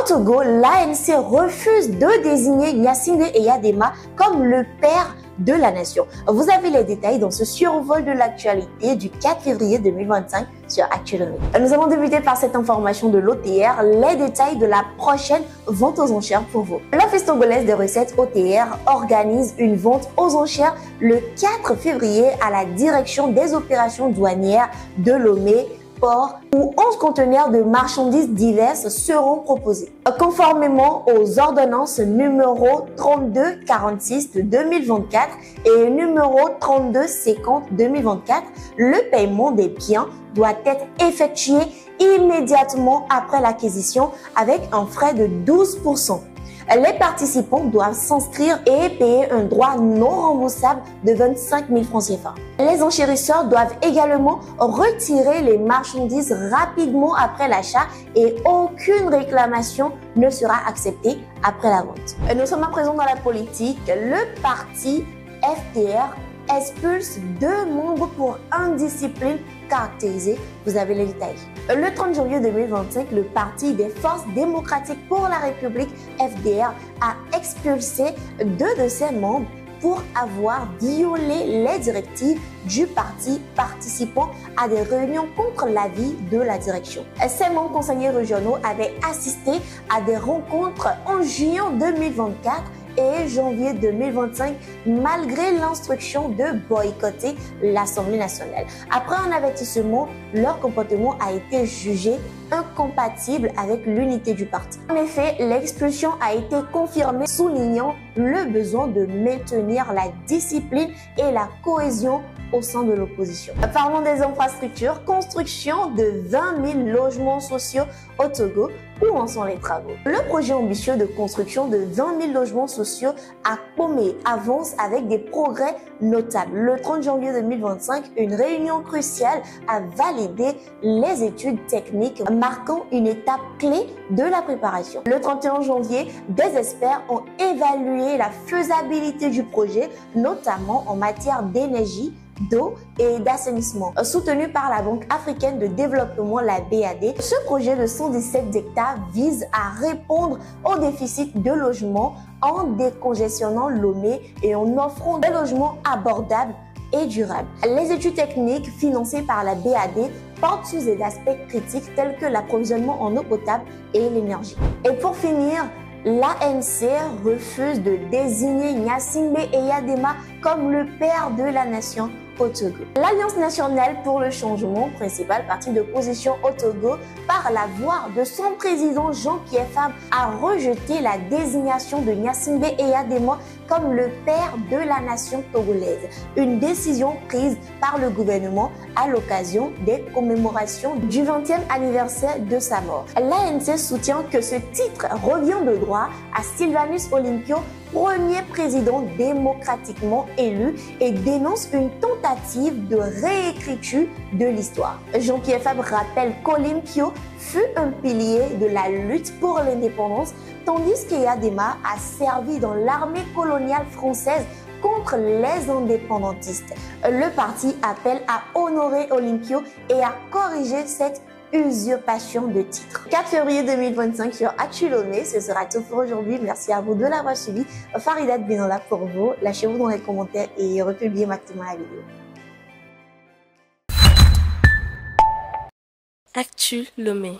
Au Togo, l'ANC refuse de désigner Gnassingbé Eyadema comme le père de la nation. Vous avez les détails dans ce survol de l'actualité du 4 février 2025 sur Actuellement. Nous allons débuter par cette information de l'OTR, les détails de la prochaine vente aux enchères pour vous. L'Office togolaise des recettes OTR organise une vente aux enchères le 4 février à la direction des opérations douanières de Lomé, port, où 11 conteneurs de marchandises diverses seront proposés. Conformément aux ordonnances numéro 3246 de 2024 et numéro 3250 2024, le paiement des biens doit être effectué immédiatement après l'acquisition avec un frais de 12%. Les participants doivent s'inscrire et payer un droit non remboursable de 25 000 francs CFA. Les enchérisseurs doivent également retirer les marchandises rapidement après l'achat et aucune réclamation ne sera acceptée après la vente. Nous sommes à présent dans la politique. Le parti FDR expulse 2 membres pour indiscipline caractérisée. Vous avez les détails. Le 30 janvier 2025, le Parti des Forces démocratiques pour la République, FDR, a expulsé 2 de ses membres pour avoir violé les directives du parti participant à des réunions contre l'avis de la direction. Ces membres conseillers régionaux avaient assisté à des rencontres en juillet 2024 et janvier 2025, malgré l'instruction de boycotter l'Assemblée nationale. Après un avertissement, leur comportement a été jugé incompatible avec l'unité du parti. En effet, l'expulsion a été confirmée, soulignant le besoin de maintenir la discipline et la cohésion au sein de l'opposition. Parlons des infrastructures. Construction de 20 000 logements sociaux au Togo. Où en sont les travaux? Le projet ambitieux de construction de 20 000 logements sociaux à Pomé avance avec des progrès notables. Le 30 janvier 2025, une réunion cruciale a validé les études techniques marquant une étape clé de la préparation. Le 31 janvier, des experts ont évalué la faisabilité du projet, notamment en matière d'énergie, d'eau et d'assainissement. Soutenu par la Banque africaine de développement, la BAD, ce projet de 117 hectares vise à répondre au déficit de logements en décongestionnant Lomé et en offrant des logements abordables et durables. Les études techniques financées par la BAD portent sur des aspects critiques tels que l'approvisionnement en eau potable et l'énergie. Et pour finir, l'ANC refuse de désigner Gnassingbé Eyadema comme le père de la nation au Togo. L'Alliance nationale pour le changement, principal parti d'opposition au Togo, par la voix de son président Jean-Pierre Fabre, a rejeté la désignation de Gnassingbé Eyadema comme le père de la nation togolaise. Une décision prise par le gouvernement à l'occasion des commémorations du 20e anniversaire de sa mort. L'ANC soutient que ce titre revient de droit à Sylvanus Olympio, premier président démocratiquement élu, et dénonce une tentative de réécriture de l'histoire. Jean-Pierre Fabre rappelle qu'Olympio fut un pilier de la lutte pour l'indépendance, tandis qu'Eyadema a servi dans l'armée coloniale française contre les indépendantistes. Le parti appelle à honorer Olympio et à corriger cette usurpation de titre. 4 février 2025 sur Actuellement, ce sera tout pour aujourd'hui. Merci à vous de l'avoir suivi. Faridat Binola pour vous. Lâchez-vous dans les commentaires et republiez maintenant la vidéo. Actu Lomé.